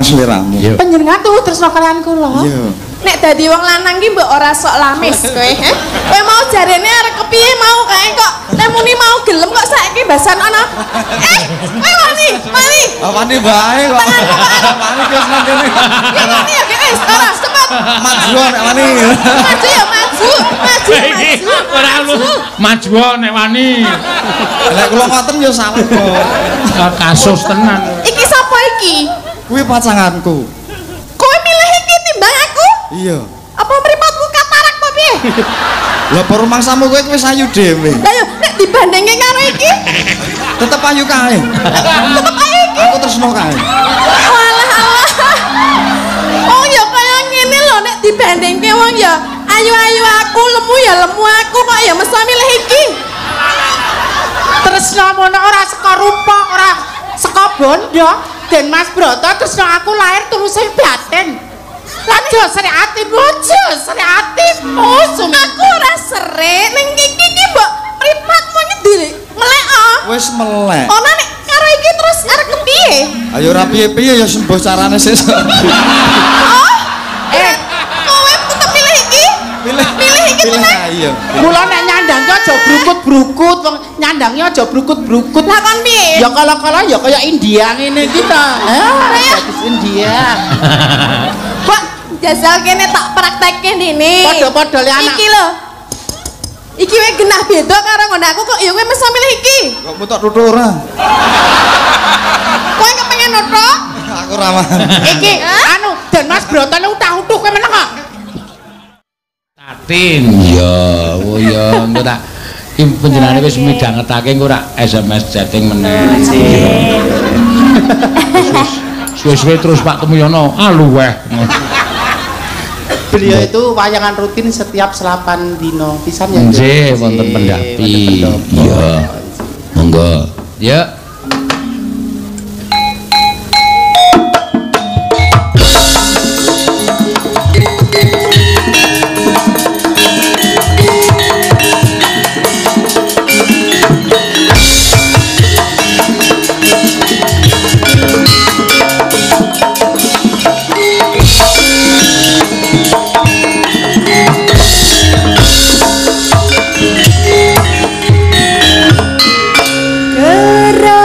seliramu. Panjenengan tuh tresno kalian kula. Iya. Nek dadi wong lanang ki mbok ora sok lamis kowe, kowe mau jarene arek kepiye mau kae kok nek muni mau gelem kok saiki basan ana. Kowe wani. Wani bae kok. Wani wis nang kene. Ya wani ya wis, ora cepet. Maju nek wani. Maju ya maju. Ora maju nek wani. Lek kula ngoten ya salah kok. Kasus tenan. Iki sapa iki? Kuwi pacanganku. Kowe milih iki timbang aku? Iya. Apa mripatmu katarak apa piye? Lah perumangsamu kowe wis ayu dhewe. Lah yo nek dibandingke karo iki, Tetep ayu kae. tetep ae iki. Aku tresno kae. Alah. Oh ya kaya ngene lho nek dibandingke wong ya ayu-ayu aku, lemu ya lemu aku kok ya mesti milih iki. Tresno mono ora saka rupa, ora saka bondo. Den Mas Broto tresno aku lahir tulus batin. Lan yo seriati bojo, seriati musuh. Aku ora serik ning iki mbok mripatmu nyendiri. Melek ah. Wis melek. Ana nek karo iki terus arep kepiye? Ayo ora piye-piye ya sembuh carane sesuk. Oh. Kowe tetep milih iki? Milih iki tenan. Iya. Mula nek nyandangke aja brukut-brukut, wong nyandangnya aja brukut-brukut. Lah kon piye? Ya kala-kala ya kaya India ngene iki ta. Gadis India. Kok jajal kene tak praktekke dene. Padha-padha le anak. Iki lho. Iki wae genah beda karo ngono aku kok ya kowe mesti milih iki. Kok mutok tutuk ora? Kowe kepengen notok? Aku ora mangan. Iki anu Den Mas Broto lu tak utuh kowe meneng kok. Tatin. Iya, oh ya engko tak panjenengane wis midhangetake engko ora SMS chatting meneh. Suwe-suwe terus Pak Tumoyono luweh. Beliau itu wayangan rutin setiap 8 dino pisan ya. Nggih, wonten pendapi. Iya. Monggo. Ya. Gerak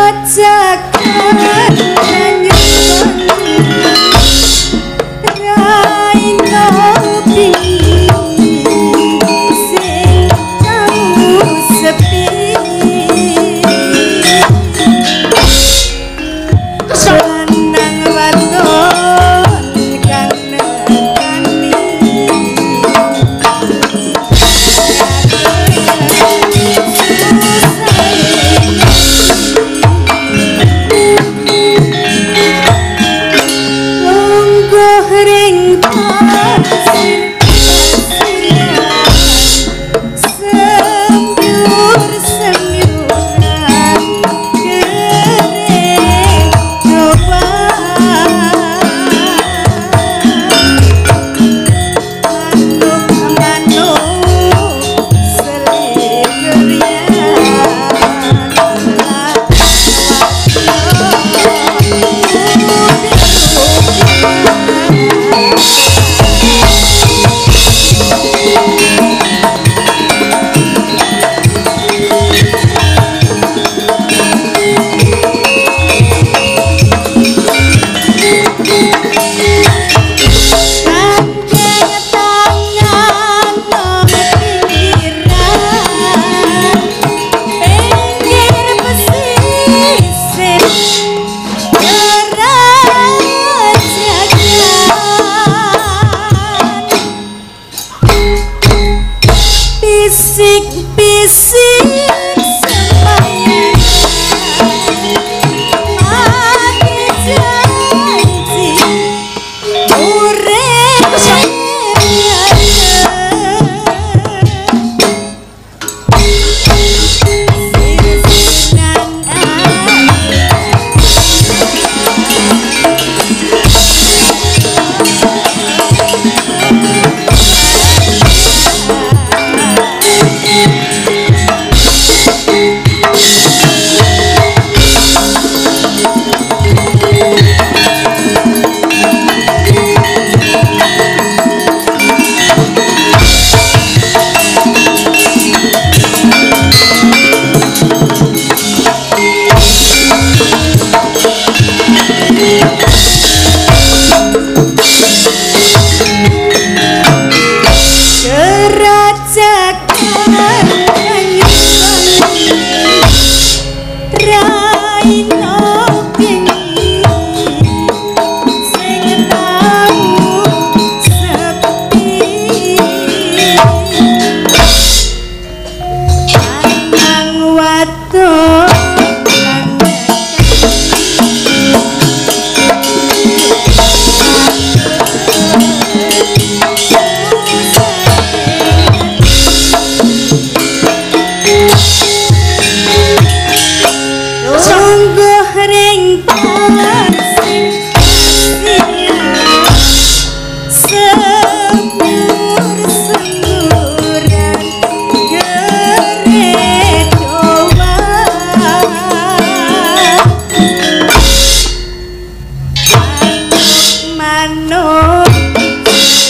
manut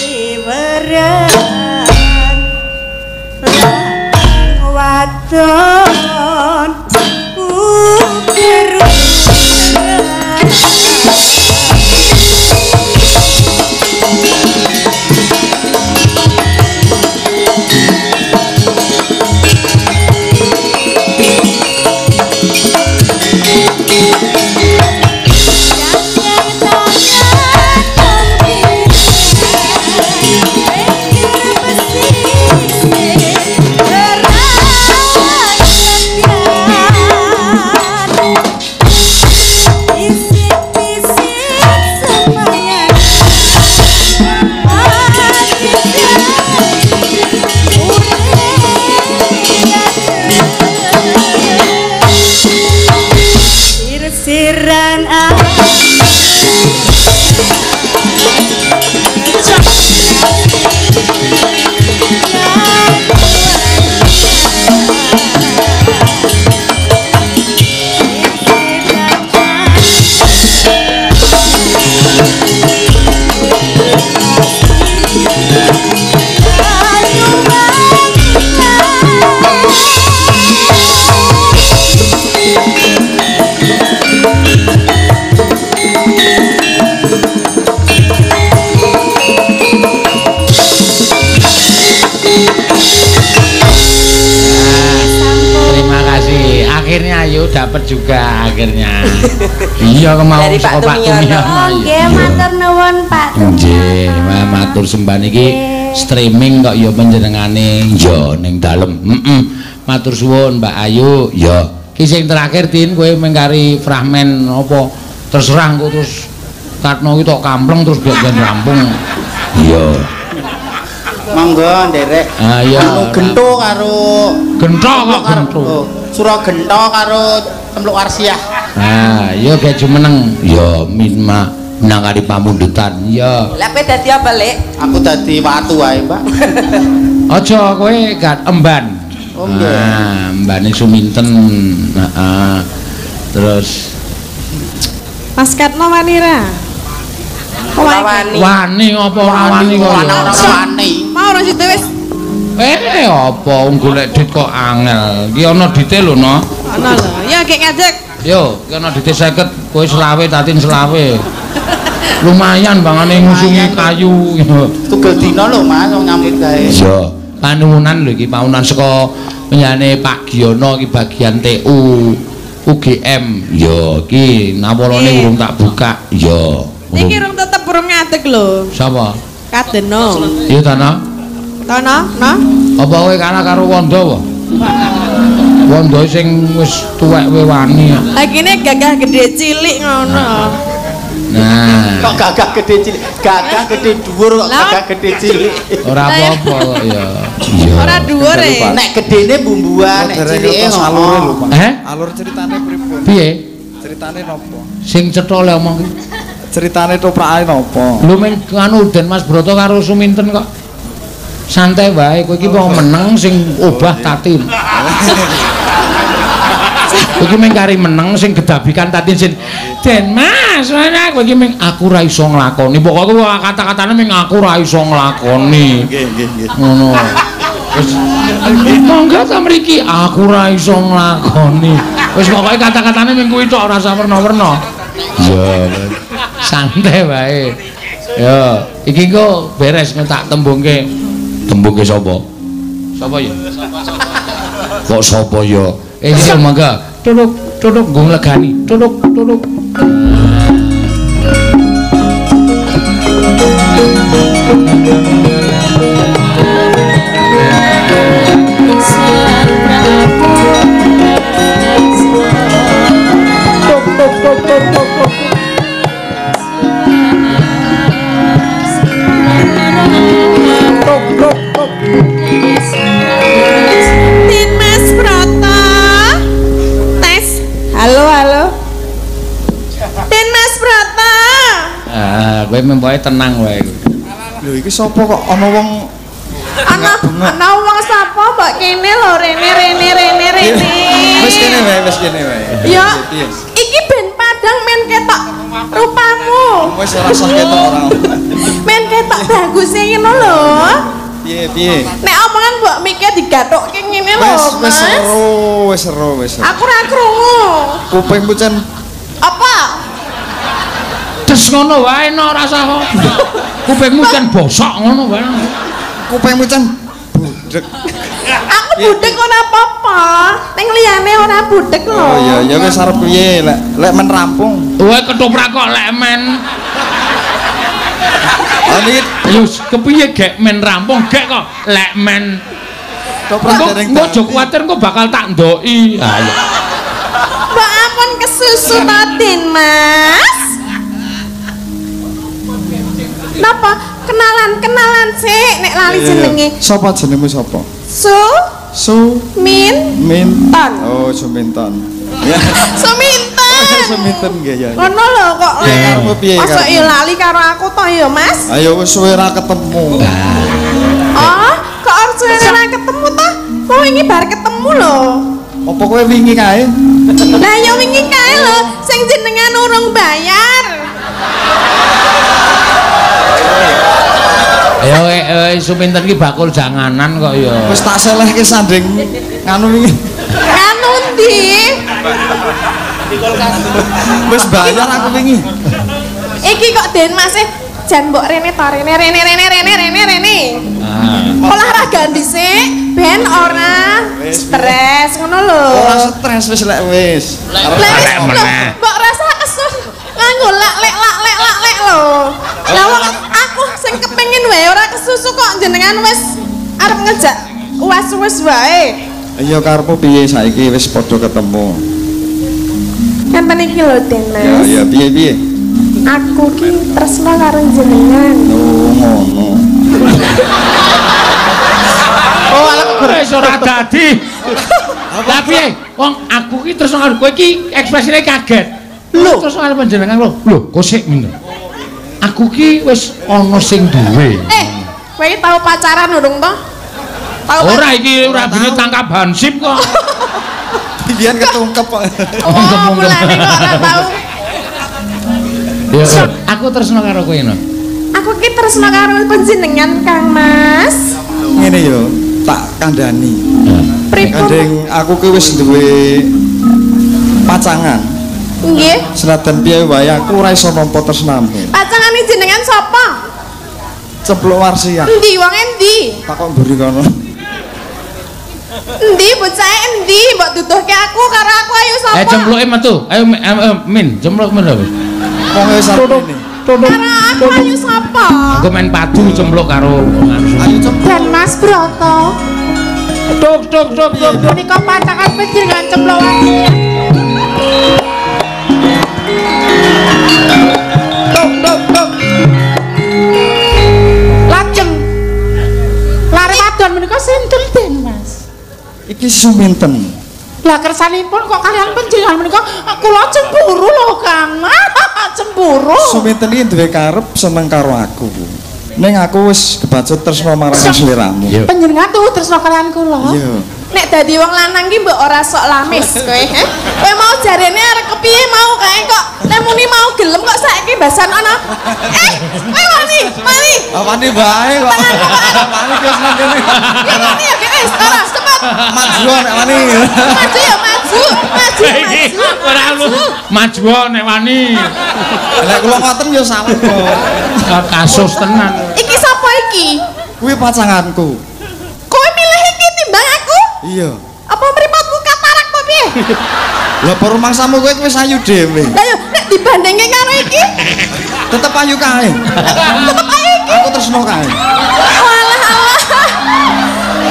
iweran wadon ugeru siran akhirnya ayo dapat juga akhirnya. Iya kemau saka Pak Tumiyana. Nggih matur nuwun Pak Nggih, matur sembah niki streaming kok ya panjenengane ya ning dalem. Matur suwun Mbak Ayu. Ya, ki sing terakhir Tin kowe mengkari fragmen apa terserah kok terus Katno ki tok kampleng terus biar rampung. Iya. Monggo nderek. Ah iya. Gento karo Gento. Sura Gento karo Temluk Warsiah. Ah, ya ge jumeneng. Ya menang kali pamundutan. Ya. Lah kowe dadi apa, Lek? Aku dadi watu wae, Mbak. Aja kowe gak emban. Oh nggih. Ah, mbane Suminten. Heeh. Terus Mas Katno wani ra? wani apa ora wani kok? Wani. Mau ora situ wis. Apa golek dit kok angel. Ki ana dite lho, no. Ana lho. Ya gek ngajak. Yo, ki ana dite 50, kowe 20, tatin 20. Lumayan bangane ngusungi kayu. Tugel dina lho, Mas, wong nyambut gawe. Iya, panuwunan lho iki, panuwunan saka penyane Pak Giono iki bagian TU UGM. Ya, iki nawalane urung tak buka. Ya. Niki rung tetep urung ngadeg lho. Sapa? Kadeno. Iya ta, no? Tono, no? Apa kowe kalah karo Wanda wae? Wanda sing wis tuwek we wani. Lah kene gagah gede cilik ngono. Nah, Kok gagah gede cilik, gagah gede dhuwur kok gagah gede cilik. ora apa-apa kok ya. Iya. Ora dhuwur e. Nek gedene bumbuan, nek cilike ngono. Alur ceritane pripun? Piye? Ceritane nopo? Sing cetha le omong ki. Ceritane toprakane nopo? Lho ming anu Den Mas Broto karo Suminten kok. Santai wae kowe iki wong meneng sing obah tatin. Kowe iki mung kari meneng sing gedabikan tatin sin. Den Mas, kowe iki mung aku ora iso nglakoni. Pokoke kata-katane mung aku ora iso nglakoni. Nggih. Ngono. Wis monggo ta mriki aku ora iso nglakoni. Wis pokoke kata-katane mung kuwi tok ora usah werna-werna. Iya. Santai wae. Ya, iki kok beres tak tembungke. Tembungke sapa? Sapa ya? Kok sapa ya? Iki mangga. Tuduk nggo legani. Tuduk. Tin Mas Broto. Tes. Halo. Tin Mas Broto. Ah, kowe mempoe tenang wae. Lho iki sapa kok ana wong Ana wong sapa mbok kene lho rene. Wis kene wae. Ya, iki ben Padang men ketok rupamu. Wis ora usah ketok ora. Men ketok bagus e ngono lho. Piye? Nek omongan mbok mikir digathukke ngene lho, Wis Mas. seru. Aku ora krungu. Kupingmu cen Apa? Des ngono wae no rasa kok. Kupingmu kan bosok ngono wae. kupingmu cen budek. Aku budek ora apa-apa. Ning liyane ora budek lho. Oh iya, ya wis arep piye lek men rampung. Kowe ketoprak kok lek men. Ani Yus, kepiye gek men rampung gek kok lek men. toprak dereng. Engko aja kuwatir engko bakal tak ndoki. Ha iya. Mbak ampun kesusu Tatin, Mas. Napa? Kenalan sik nek lali jenenge. Sapa jenengmu sapa? Min. Minton. Oh, Suminton. Ya. Suminten. Suminton nggih ya. Ngono lho kok lek. Karepmu piye? Masa ya lali karo aku to ya, Mas? Ayo wis suwe ra ketemu. Oh, kok ora suwe ora ketemu to? Kok wingi bar ketemu lho. Apa kowe wingi kae? Lah ya wingi kae lho, sing jenengan urung bayar. Ayo Suminten ki bakul janganan kok ya. Wis tak selehke sanding nganu wingi. Anu ndi? Wis bayar aku wingi. Iki kok Den Mas jan mbok rene to rene. Ah. Olahraga dhisik ben ora stres ngono lho. Ora stres wis lek wis. Lah wis mbok rasa kesus nganggo lek lho. Lah wong aku sing kepengin wae ora kesusu kok jenengan wis arep ngejak uwas-uwas wae. Iya karepmu piye saiki wis padha ketemu. Kan iki lho Den Mas. Ya piye? Aku ki tresno karo jenengan. Oh ngono. Oh, ala wis ora dadi. Lah piye? Wong aku ki terus karo kowe ki ekspresine kaget. Lho, terus karo panjenengan lho. Lho, kok sik ngono. Aku ki wis ana sing duwe. Kowe tau pacaran urung to? Tau Ora iki ora bine tangkap hansip kok. Biyen ketungkep kok. Oh, mulane kok ora tau. Ya, aku tresno karo kowe no. Aku ki tresno karo panjenengan Kang Mas. Ngene yo, tak kandhani. Pripun? Kandeng aku ki wis duwe pacangan. Nggih. Senajan piye wae aku ora iso nampa tresnamu. Pacangane jenengan sapa? Ceplok Warsia. Endi wong endi? Takon mburi kono. Endi bocahe endi? Mbok duduhke aku karo aku ayo sapa? Jempluke metu. Ayo Min, jempluk men. Wong wis arep ini. Karo aku ayo sapa? Aku main padu jempluk karo Ayo ceplok. Dan Mas Broto Tuk. menika pacangan panjenengan cemplokan. Lajeng lare wadon menika sinten Den Mas? Iki Suminten. Lah kersanipun kok kalian panjenengan menika kula cemburu lho Kang. Cemburu. Suminten iki duwe karep seneng karo aku. Ning aku wis kebacut tresno marang sliramu. Panjenengan tuh tresno kalian kula. Iya. Nek dadi wong lanang ki mbok ora sok lamis kowe, he? Kowe mau jarene arek kepiye mau kae kok nek muni mau gelem kok saiki basan ana. Kowe wani. Apane bae kok. Wani wis nang kene. Ya wani ya wis, ora cepet. Maju nek wani. Maju ya maju. Ora lu maju nek wani. Nek kula ngoten ya salah kok. Kasus tenan. Iki sapa iki? Kuwi pacanganku. Kowe milih iki timbang aku? Iya. Apa mripatmu katarak to piye? Lah por mangsamu kowe wis ayu dhewe. Lah yo nek dibandingke karo iki, Tetep ayu kae. tetep ae iki. Aku tresno kae. Alah.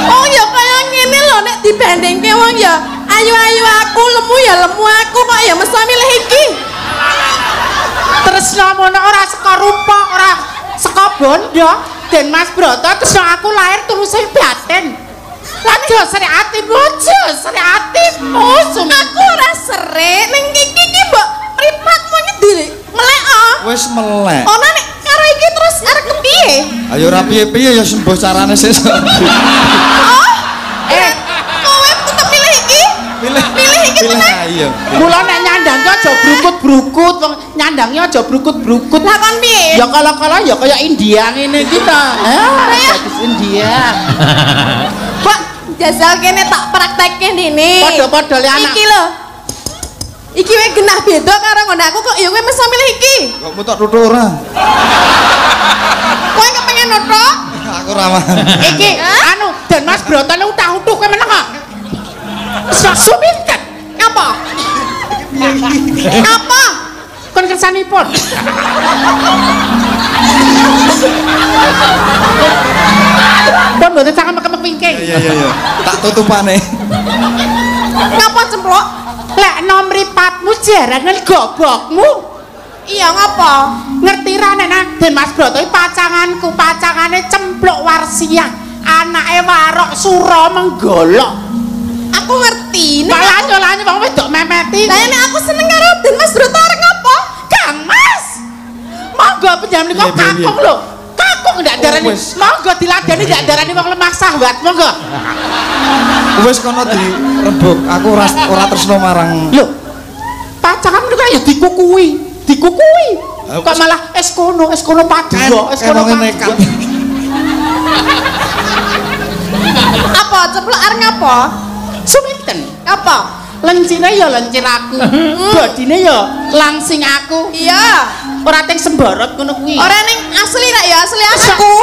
Oh ya kaya ngene lho nek dibandingke wong ya ayu-ayu aku, lemu ya lemu aku kok ya mesti milih iki. Tresno mono ora saka rupa, ora saka bondo. Den Mas Broto tresno aku lahir terus batin. Lanjut seri ati bojo, seri atimu Aku ora serik ning iki mbok mripatmu iki melek ah. Wis melek. Ono nek karo iki terus arep kepiye? Ayo ora piye-piye ya sembuh carane sesuk. Oh. Kowe tetep milih iki? Milih iki tenan. Iya. Mula nek nyandang kok aja brukut-brukut, wong nyandangi aja brukut-brukut. Lah kon piye? Ya kala-kala ya kaya India ngene iki ta. Gadis India. Kok jajal kene tak praktekke ndene. Padha-padha le anak. Iki lho. Iki wae genah beda karo nggonku kok ya kowe mesti milih iki. Kok mutok tutuk ora? Kowe kepengen nutuk? Aku ramah. Iki anu Den Mas Broto lu utah-utuh kowe meneng kok. Suminten. Apa? Apa? Kon kersanipun. Kon mboten sangat mek-mek wingking. Iya. Tak tutupane. Ngapa cemplok? Lek nomripatmu jarangan gobokmu. Iya ngapa? Ngerti ra nek Den Mas Broto iki pacanganku, pacangane Cemplok Warsiah, anake Warok Sura Menggolok. Aku ngerti. Malah nyolane wong wedok memeti. Lah nek aku seneng karo Den Mas Broto arep ngapa? Kang Mas. Monggo penjam niku kakung lho. Kakung ndak darani. Monggo diladeni ndak darani wong lemah sahwat, monggo. Wis kono dirembuk. Aku ora tresno marang. Lho. Pacangan niku ya dikukui. Kok malah eskono padha, eskono nekat. Apa cemplok arep ngapa? Suminten. Apa? Lencine ya lencir aku. Bodine ya langsing aku. Iya. Ora teng sembarot ngono kuwi. Ora ning asli rak ya asli aku.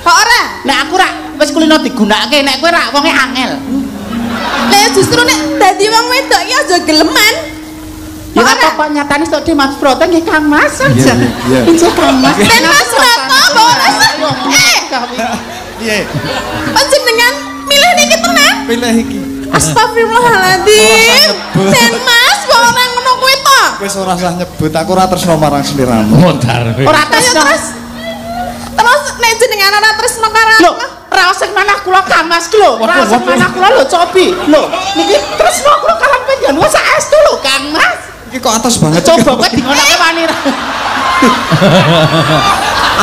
Kok ora? Nek aku rak wis kulino digunakake, nek kowe rak wonge angel. Lah justru nek dadi wong wedok iki aja geleman. Ya apa nyatane tok Mas Broto nggih Kang Mas aja. Injih Kang Mas. Den Mas Broto rasa. Piye? Panjenengan milih niki tenan? Pilih iki. Astagfirullahaladzim. Den Mas kok ora ngono kuwi to? Wis ora usah nyebut, aku ora tresno marang sliramu. Montar. Ora Terus nek jenengan ora tresno karo lho, raos sing manah kula Kang Mas ki lho. Raos sing manah kula lho Cobi. Lho, niki tresno kula karo panjenengan saestu lho Kang Mas. Iki kok atas banget. Coba kowe dingonake wani ra.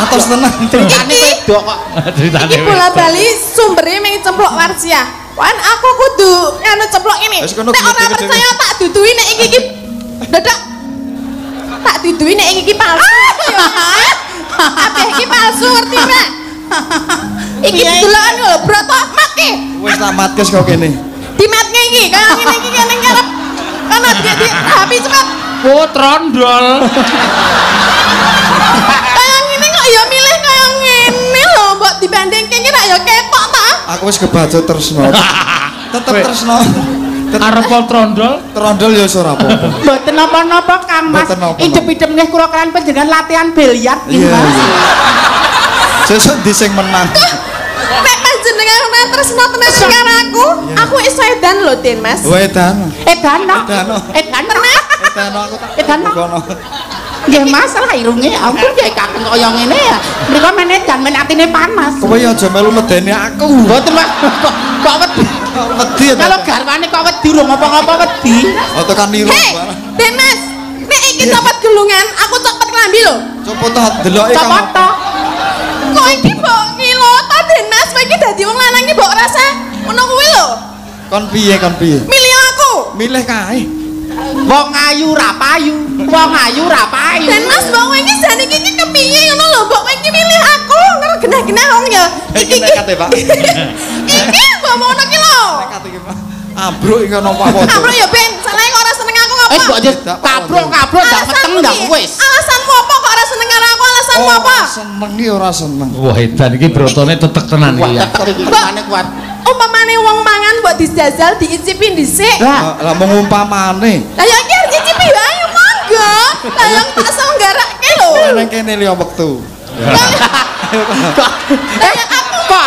Atas tenan. Ceritane wedok kok. iki bola-bali sumbere ming Cemplok Warsiah. Wan aku kudu anu cemplok ini. Wis kono Nek ora gede-gede. percaya tak dudui nek iki dadak. Tak dudui nek iki palsu. Kabeh iki palsu ngerti ora? Iki delokan lho Broto matke. Wis tak matkes kok kene. Dimatke iki kaya ngene iki kene ngarep. Kana di HP cepet. Oh, trondol. Kaya ngene kok ya milih kaya ngene lho mbok dibandingke iki rak ya ketok ta. Aku wis kebacut tresno. Tetep tresno. Arep trondol? Trondol ya wis ora apa-apa. Mboten napa-napa Kang Mas. Mboten napa-napa. Idep-idep nggih kula kalian panjenengan latihan biliar nggih Iya. Mas. Sesuk ndi sing menang. Nek panjenengan ora tresno tenan karo aku iso edan lho Den Mas. Wedan. Edano. Edano. Edano. Wedan aku tak. Edano. Kono. Nggih Mas, lah irunge ampun ya kakek kaya ngene ya. Mriko men edan men atine panas. Kowe ya aja melu medeni aku. Mboten Mas. Kok wedi. Wedi ya. Kalau garwane kok wedi lho ngapa-ngapa wedi. Oh tekan niru. Hei, Den Mas. Nek iki copot gelungan, aku copot klambi lho. Coba to deloke Coba to. Kok iki mbok ngilo ta Den Mas? Kowe iki dadi wong lanang iki mbok rasa ngono kuwi lho. Kon piye? Milih aku. Milih kae. Wong ayu ra payu. Wong ayu ra payu. Den Mas, mbok kowe iki jane iki kepiye ngono lho? Mbok kowe iki milih aku. Nang genah-genah wong ya. Iki nekat ya, Pak. Iki mbok mau ngono ki lho. Nekat iki, Pak. Ambruk iki ono apa-apa. Kamu ya Ben, salahnya kok ora seneng aku ngapa? Mbok kabrok dak meteng dak wis. Alasanmu apa kok ora seneng karo aku? Alasanmu apa? Seneng iki ora seneng. Wah, edan iki brotone tetek tenan iki ya. Kuat kuat. Umpamane wong mangan mbok dijajal diicipin dhisik. Lah mau ngumpamane. Lah ya iki harus dicipi wae monggo. Lah yang tak senggarake lho. Nang kene liya wektu. Lah ya aku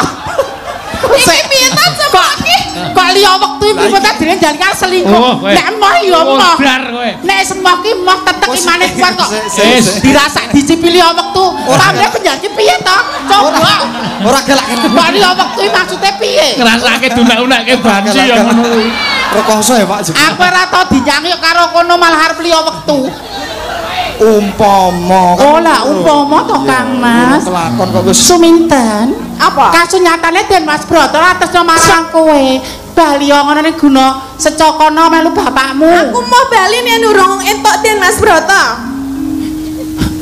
Kok iki piye ta kok kok liya wektu iki kok dene jalan selingkuh. Oh, kowe. Nek moh ya moh. Dar kowe. Nek semah ki moh tetek imane kuat kok. Wis. Dirasak dicipi liya wektu. Pamane penyakit piye to? Coba. Ora gelak-gelak. Kok liya wektu iki maksude piye? Ngrasake dunak-unakke banci ya ngono kuwi. Rekoso ya, Pak. Aku ora tau dinyangik karo kono malah arep liya wektu. Umpama. Oh lah umpama to Kang Mas. Kelakon kok wis Suminten. apa? Kasunyatane Den Mas Broto atas marang kowe. bali ngono ning guna secokana melu bapakmu. Aku mau bali nek durung entuk Den Mas Broto.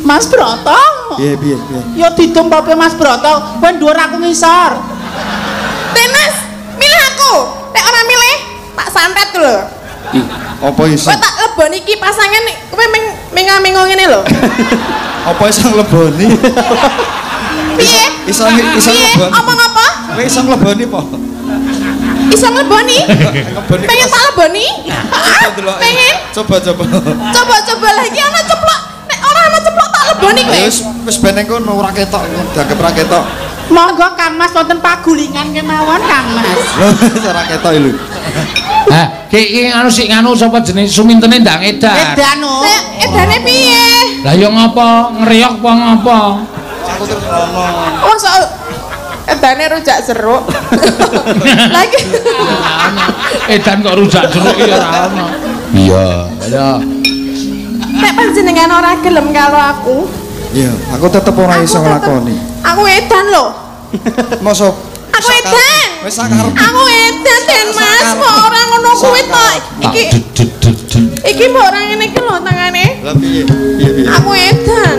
Mas Broto? Piye. Ya ditumpoke Mas Broto, kowe dhuwur aku ngisor. Den Mas, milih aku. Nek ora milih, tak santet lho. Apa iso? Kowe tak leboni iki pasangan kowe mengo ngene lho. Apa iso ngleboni? Piye? Iso ngleboni. Omong apa? Kowe iso ngleboni apa? Iso ngleboni? Ngleboni. Pengen tak leboni? Pengen? Coba. Coba lagi ana ceplok. Nek ora ana ceplok tak leboni kowe. Wis ben kono ora ketok, dianggep ora ketok. Monggo Kang Mas wonten pagulingan kemawon Kang Mas. Lho, ora ketok lho. Ha, iki anu sik nganu sapa jenenge sumintene ndang edan. Edan oh. Edane piye? Lah ya ngapa ngeriok apa ngapa? Aku terus ngono. Oh soal edane rujak jeruk. Lagi. Edan kok rujak jeruk ya ora ono. Iya, ya. Nek panjenengan ora gelem karo aku, Iya, aku tetep ora iso nglakoni. aku edan lho. Mosok Aku edan. Wis sakarep. Aku edan Den Mas, kok ora ngono kuwi to. Iki mbok ora ngene iki lho tangane. Lah piye? Aku edan.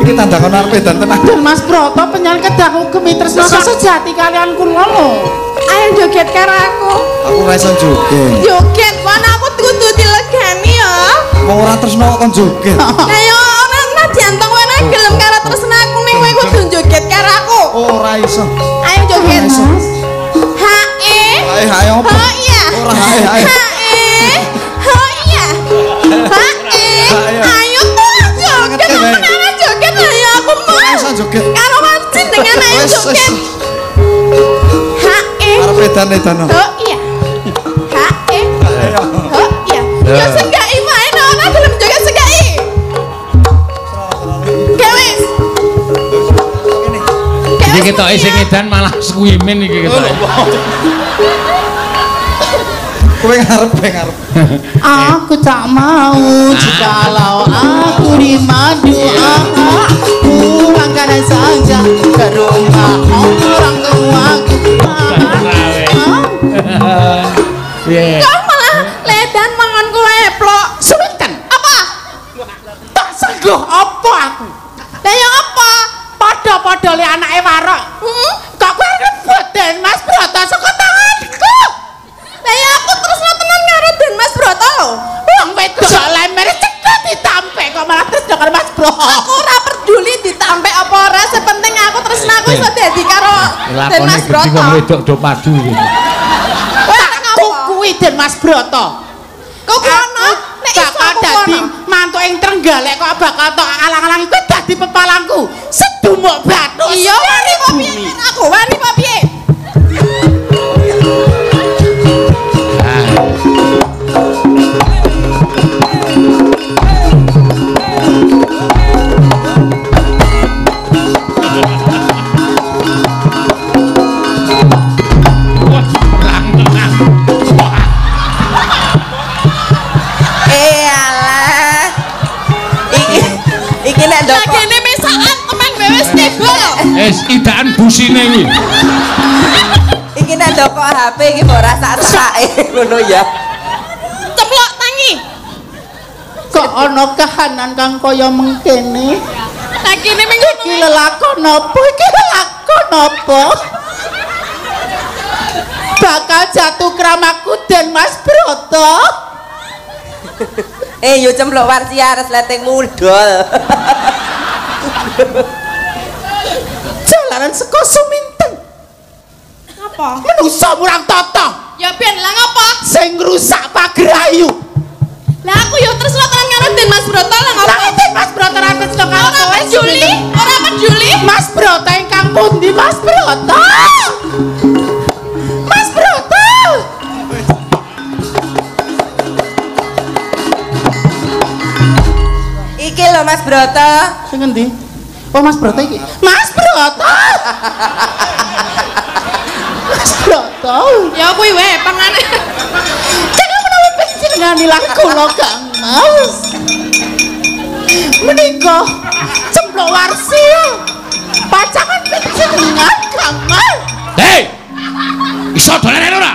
Iki tanda kono arep edan tenan. Dan Mas Broto penyal kedang ugemi tresna sejati kalian kula lho. Ayo joget karo aku. Aku ora iso joget. Joget kon aku kudu dilegani ya. Wong ora tresno kok joget. Lah yo ora nadyan to kowe ora gelem karo tresna aku ning kowe kudu joget karo aku. Ora iso. Ayo joget. Mas. Hae. Hae opo? Oh iya. Ora hae. Hae. Oh iya. Hae. Ayo tuh joget. Kenapa joget ayo aku mau. Ora iso joget. Karo wancin dengan ayo joget. Hae. Arep edan-edan. Oh iya. Hae. Oh iya. Yo segai wae ora gelem joget segai. Kewis. Iki ketoke sing edan malah swimin iki ketoke. Kowe ngarep. Aku tak mau jikalau aku di madu pulang karena saja ke rumah orang tuaku. Piye? Kok malah ledan mangan kue plok. Suminten Apa? tak sanggup apa aku. Lah ya apa? Podo-podo le anake warok. Kok kowe rebut Den Mas Broto saka tanganku. Lah ya aku terus tenan karo Den Mas Broto lho. Wong wedok lemer cekak ditampe kok malah terus karo Mas Broto. Aku ora peduli ditampe apa ora, sepenting aku tresna aku iso dadi karo Den Lakone Mas gede Broto. wong wedok do padu gitu. Tak kukuwi Den Mas Broto. Kok kono nek iso bakal aku dadi kono. mantu ing Trenggalek kok bakal tok alang-alangi kowe dadi pepalangku. Sedumuk batu. Iya wani kok piye aku wani kok piye? Alah. Iki nek ndok. Lagene mesaan temen wis tiba lho. Idaan busine iki. Iki nek ndok HP iki mbok rasak-rasake ngono ya. Ceplok tangi. Kok ana kahanan kang kaya mengkene? Lagene ming Iki lelakon apa? Iki lelakon apa? Bakal jatuh kramaku Den Mas Broto. Yo cemplok warsi ares leteng mudol. Jalanan saka Suminten. apa? Menungsa murang tata. Ya ben lah ngapa? Sing ngrusak pagrayu. Lah aku yo terus tenan karo Den Mas Broto lah ngapa? Lah Den Mas Broto ra tresno karo Ora kowe. peduli, ora peduli. Mas Broto ingkang pundi Mas Broto? Mas Broto. Iki lho Mas Broto. Sing endi? Oh Mas Broto iki. Mas Broto. Mas Broto. Ya kuwi wae pangane. Jangan menawi panjenengan ilang kula Kang Mas. Menika cemplok warsi. Pacangan panjenengan Kang Mas. Hei! Iso dolen ora?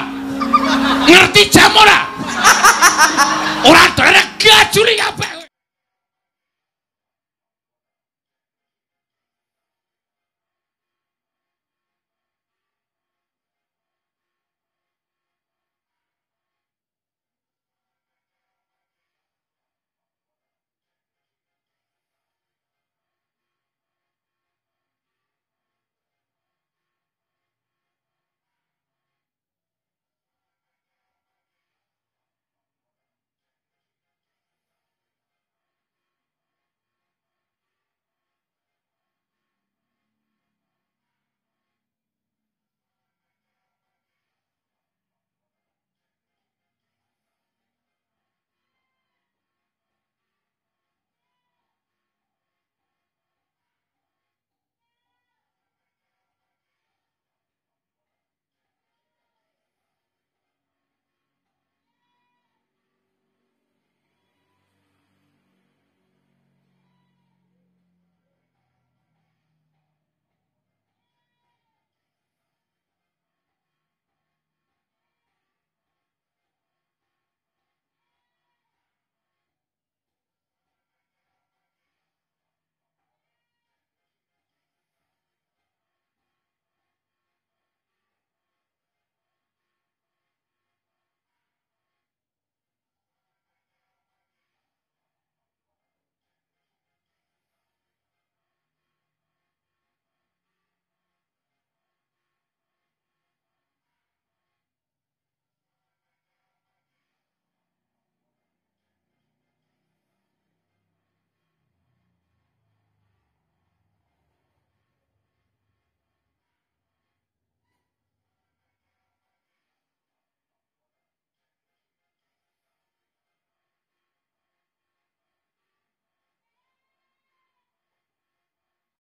Ora